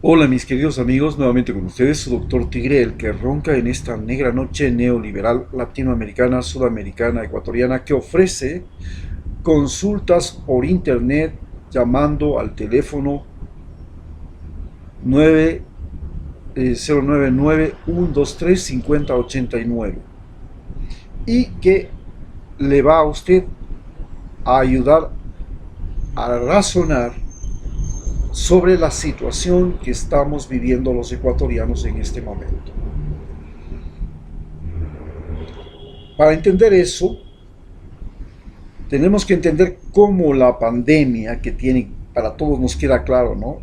Hola mis queridos amigos, nuevamente con ustedes su doctor Tigre, el que ronca en esta negra noche neoliberal latinoamericana, sudamericana, ecuatoriana, que ofrece consultas por internet llamando al teléfono 9, 099-123-5089 y que le va a usted a ayudar a razonar sobre la situación que estamos viviendo los ecuatorianos en este momento. Para entender eso, tenemos que entender cómo la pandemia, que tiene, para todos nos queda claro, ¿no?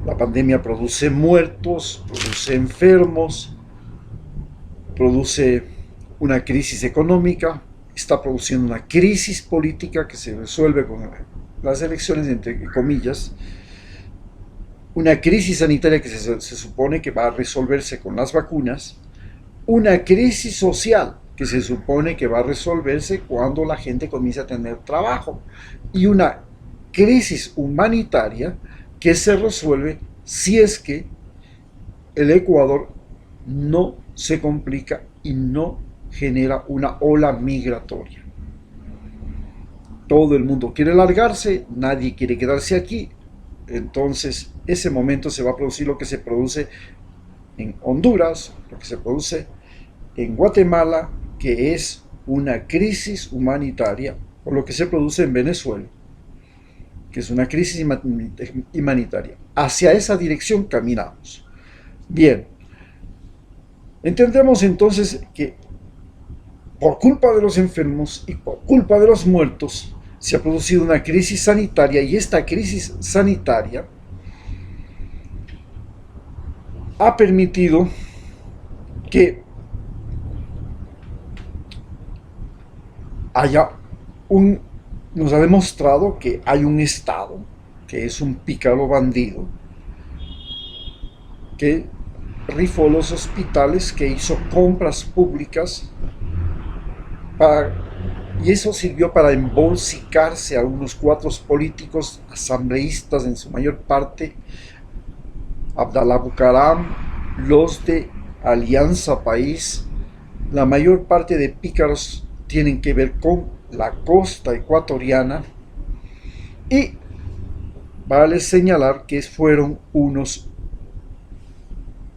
La pandemia produce muertos, produce enfermos, produce una crisis económica, está produciendo una crisis política que se resuelve con las elecciones, entre comillas, una crisis sanitaria que se supone que va a resolverse con las vacunas, una crisis social que se supone que va a resolverse cuando la gente comience a tener trabajo y una crisis humanitaria que se resuelve si es que el Ecuador no se complica y no genera una ola migratoria. Todo el mundo quiere largarse, nadie quiere quedarse aquí, entonces ese momento se va a producir lo que se produce en Honduras, lo que se produce en Guatemala, que es una crisis humanitaria, o lo que se produce en Venezuela, que es una crisis humanitaria. Hacia esa dirección caminamos. Bien, entendemos entonces que por culpa de los enfermos y por culpa de los muertos se ha producido una crisis sanitaria, y esta crisis sanitaria ha permitido que haya nos ha demostrado que hay un Estado que es un pícaro bandido, que rifó los hospitales, que hizo compras públicas para, y eso sirvió para embolsicarse a unos cuatro políticos asambleístas, en su mayor parte Abdalá Bucaram, los de Alianza País. La mayor parte de pícaros tienen que ver con la costa ecuatoriana, y vale señalar que fueron unos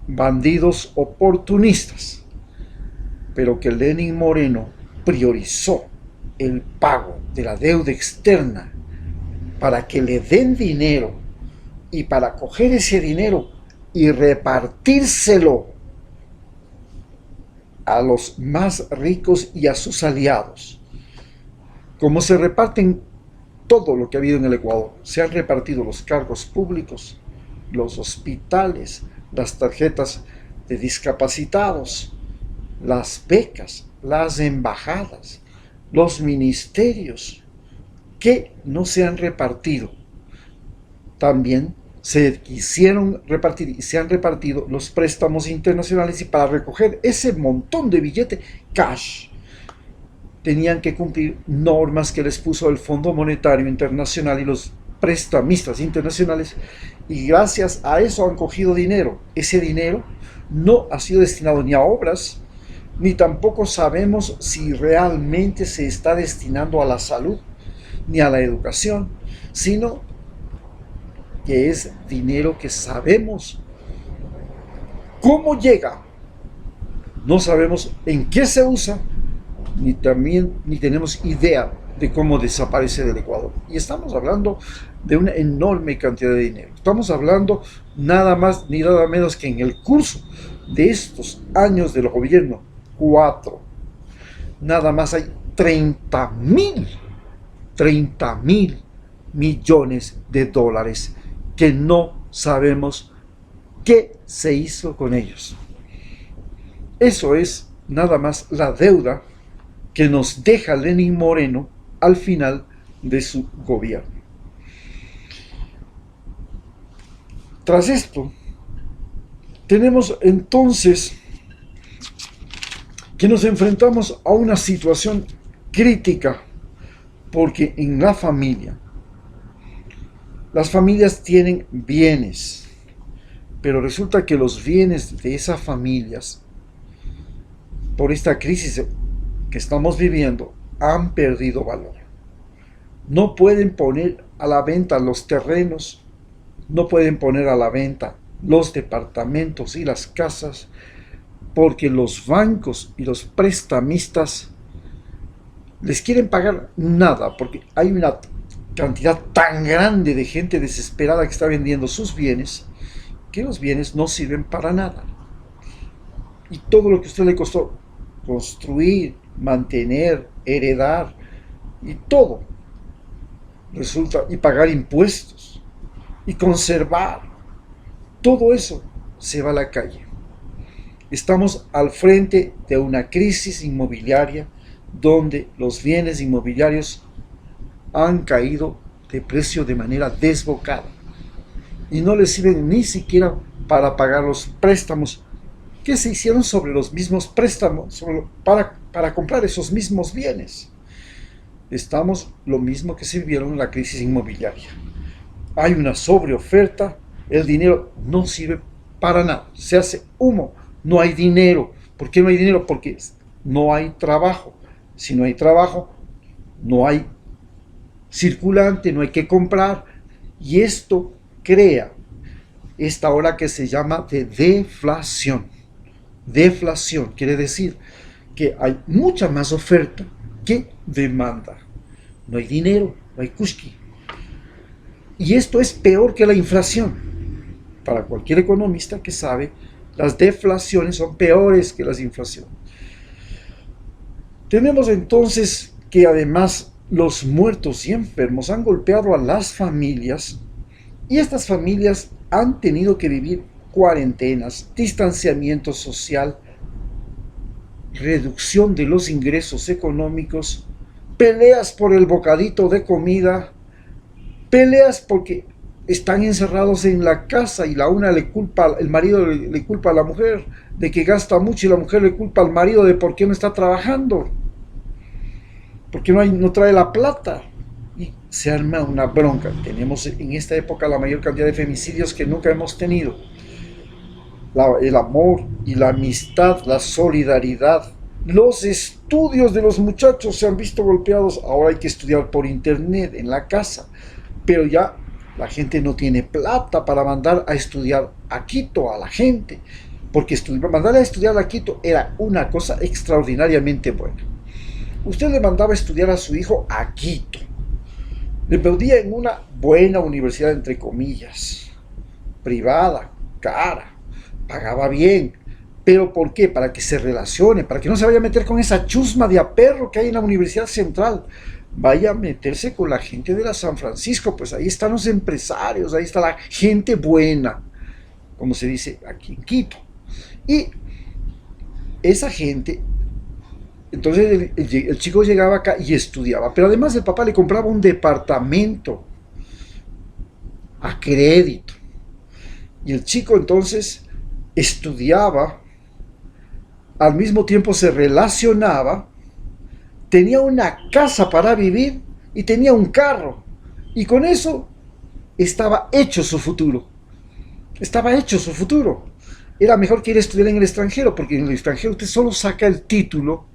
bandidos oportunistas, pero que Lenín Moreno priorizó el pago de la deuda externa para que le den dinero y para coger ese dinero y repartírselo a los más ricos y a sus aliados. Como se reparten todo lo que ha habido en el Ecuador, se han repartido los cargos públicos, los hospitales, las tarjetas de discapacitados, las becas, las embajadas, los ministerios, que no se han repartido. También se quisieron repartir y se han repartido los préstamos internacionales, y para recoger ese montón de billete cash tenían que cumplir normas que les puso el Fondo Monetario Internacional y los prestamistas internacionales, y gracias a eso han cogido dinero. Ese dinero no ha sido destinado ni a obras, ni tampoco sabemos si realmente se está destinando a la salud ni a la educación, sino que es dinero que sabemos cómo llega, no sabemos en qué se usa, ni tenemos idea de cómo desaparece del Ecuador. Y estamos hablando de una enorme cantidad de dinero. Estamos hablando nada más ni nada menos que en el curso de estos años del gobierno 4, nada más hay 30 mil millones de dólares que no sabemos qué se hizo con ellos. Eso es nada más la deuda que nos deja Lenín Moreno al final de su gobierno. Tras esto, tenemos entonces que nos enfrentamos a una situación crítica, porque en la familia, las familias tienen bienes, Pero resulta que los bienes de esas familias, por esta crisis que estamos viviendo, han perdido valor. No pueden poner a la venta los terrenos, no pueden poner a la venta los departamentos y las casas, porque los bancos y los prestamistas les quieren pagar nada, porque hay una cantidad tan grande de gente desesperada que está vendiendo sus bienes, que los bienes no sirven para nada. Y todo lo que a usted le costó construir, mantener, heredar, y todo, resulta, y pagar impuestos, y conservar, todo eso se va a la calle. Estamos al frente de una crisis inmobiliaria donde los bienes inmobiliarios han caído de precio de manera desbocada y no les sirven ni siquiera para pagar los préstamos que se hicieron sobre los mismos préstamos para comprar esos mismos bienes. Estamos lo mismo que se vivieron en la crisis inmobiliaria. Hay una sobreoferta, el dinero no sirve para nada, se hace humo, no hay dinero. ¿Por qué no hay dinero? Porque no hay trabajo. Si no hay trabajo, no hay circulante, no hay que comprar, y esto crea esta ola que se llama de deflación. Deflación quiere decir que hay mucha más oferta que demanda. No hay dinero, no hay kushki. Y esto es peor que la inflación. Para cualquier economista que sabe, las deflaciones son peores que las inflaciones. Tenemos entonces que además los muertos y enfermos han golpeado a las familias, y estas familias han tenido que vivir cuarentenas, distanciamiento social, reducción de los ingresos económicos, peleas por el bocadito de comida, peleas porque están encerrados en la casa y el marido le culpa a la mujer de que gasta mucho, y la mujer le culpa al marido de por qué no está trabajando, porque no trae la plata, y se arma una bronca. Tenemos en esta época la mayor cantidad de femicidios que nunca hemos tenido. El amor y la amistad, la solidaridad, los estudios de los muchachos se han visto golpeados. Ahora hay que estudiar por internet en la casa, pero ya la gente no tiene plata para mandar a estudiar a Quito a la gente, porque mandar a estudiar a Quito era una cosa extraordinariamente buena. Usted le mandaba a estudiar a su hijo a Quito, le pedía en una buena universidad, entre comillas, privada, cara, pagaba bien. ¿Pero por qué? Para que se relacione, para que no se vaya a meter con esa chusma de aperro que hay en la Universidad Central. Vaya a meterse con la gente de la San Francisco, pues ahí están los empresarios, ahí está la gente buena, como se dice aquí en Quito. Y esa gente, entonces el chico llegaba acá y estudiaba, pero además el papá le compraba un departamento a crédito. Y el chico entonces estudiaba, al mismo tiempo se relacionaba, tenía una casa para vivir y tenía un carro. Y con eso estaba hecho su futuro. Estaba hecho su futuro. Era mejor que ir a estudiar en el extranjero, porque en el extranjero usted solo saca el título,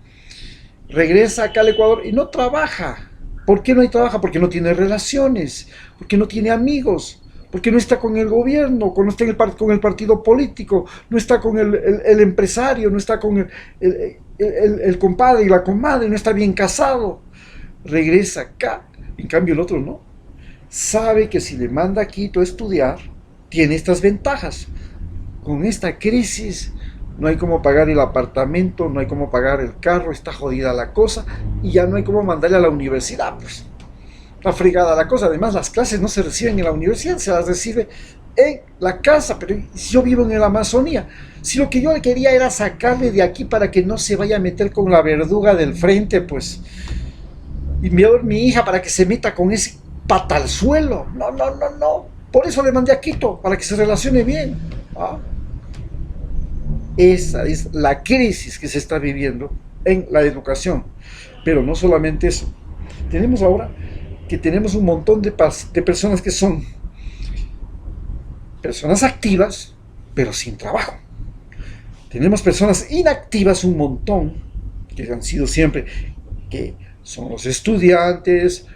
regresa acá al Ecuador y no trabaja. ¿Por qué no trabaja? Porque no tiene relaciones, porque no tiene amigos, porque no está con el gobierno, no está con el partido político, no está con el empresario, no está con el compadre y la comadre, no está bien casado. Regresa acá. En cambio el otro no. Sabe que si le manda a Quito a estudiar, tiene estas ventajas. Con esta crisis no hay cómo pagar el apartamento, no hay cómo pagar el carro, está jodida la cosa, y ya no hay cómo mandarle a la universidad, pues. Está fregada la cosa. Además, las clases no se reciben en la universidad, se las recibe en la casa. Pero si yo vivo en la Amazonía, si lo que yo le quería era sacarle de aquí para que no se vaya a meter con la verduga del frente, pues, y mi hija para que se meta con ese pata al suelo. No, no, no, no. Por eso le mandé a Quito, para que se relacione bien. ¿Ah? Esa es la crisis que se está viviendo en la educación. Pero no solamente eso. Tenemos ahora que tenemos un montón de personas que son personas activas, pero sin trabajo. Tenemos personas inactivas un montón, que han sido siempre, que son los estudiantes,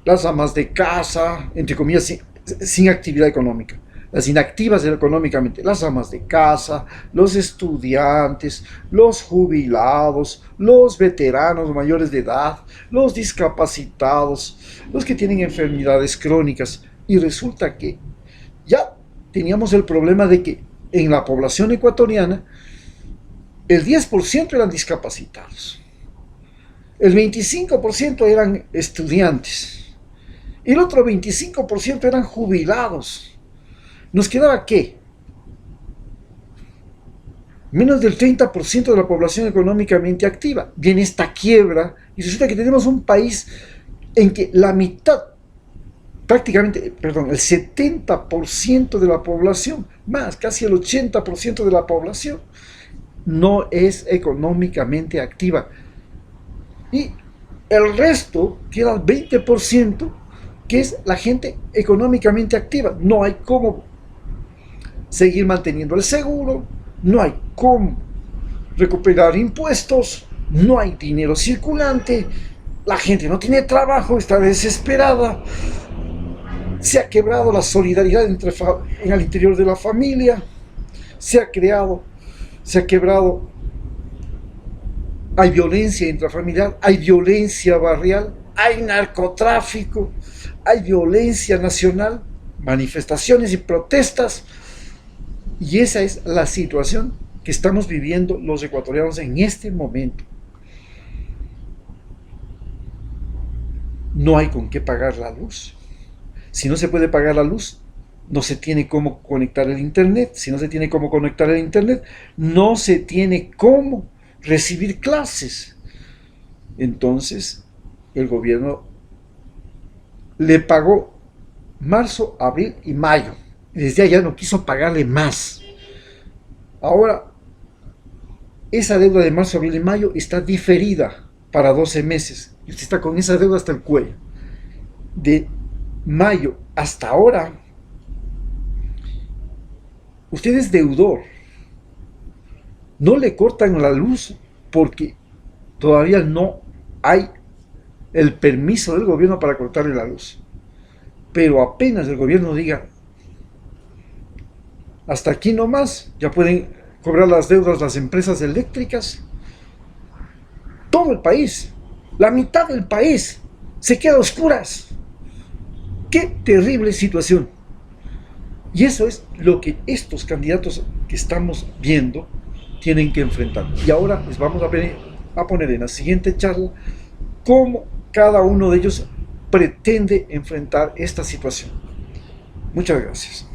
las amas de casa, entre comillas, sin actividad económica. Las inactivas económicamente, las amas de casa, los estudiantes, los jubilados, los veteranos mayores de edad, los discapacitados, los que tienen enfermedades crónicas. Y resulta que ya teníamos el problema de que en la población ecuatoriana el 10% eran discapacitados, el 25% eran estudiantes y el otro 25% eran jubilados. ¿Nos quedaba qué? Menos del 30% de la población económicamente activa. Viene esta quiebra y resulta que tenemos un país en que la mitad, prácticamente, perdón, el 70% de la población, más, casi el 80% de la población, no es económicamente activa. Y el resto queda el 20%, que es la gente económicamente activa. No hay cómo seguir manteniendo el seguro, no hay cómo recuperar impuestos, no hay dinero circulante, la gente no tiene trabajo, está desesperada, se ha quebrado la solidaridad en el interior de la familia, se ha quebrado, hay violencia intrafamiliar, hay violencia barrial, hay narcotráfico, hay violencia nacional, manifestaciones y protestas. Y esa es la situación que estamos viviendo los ecuatorianos en este momento. No hay con qué pagar la luz. Si no se puede pagar la luz, no se tiene cómo conectar el internet. Si no se tiene cómo conectar el internet, no se tiene cómo recibir clases. Entonces, el gobierno le pagó marzo, abril y mayo. Desde allá no quiso pagarle más. Ahora, esa deuda de marzo, abril y mayo está diferida para 12 meses. Y usted está con esa deuda hasta el cuello. De mayo hasta ahora, usted es deudor. No le cortan la luz porque todavía no hay el permiso del gobierno para cortarle la luz. Pero apenas el gobierno diga hasta aquí nomás, ya pueden cobrar las deudas las empresas eléctricas. Todo el país, la mitad del país, se queda a oscuras. ¡Qué terrible situación! Y eso es lo que estos candidatos que estamos viendo tienen que enfrentar. Y ahora les vamos a poner en la siguiente charla cómo cada uno de ellos pretende enfrentar esta situación. Muchas gracias.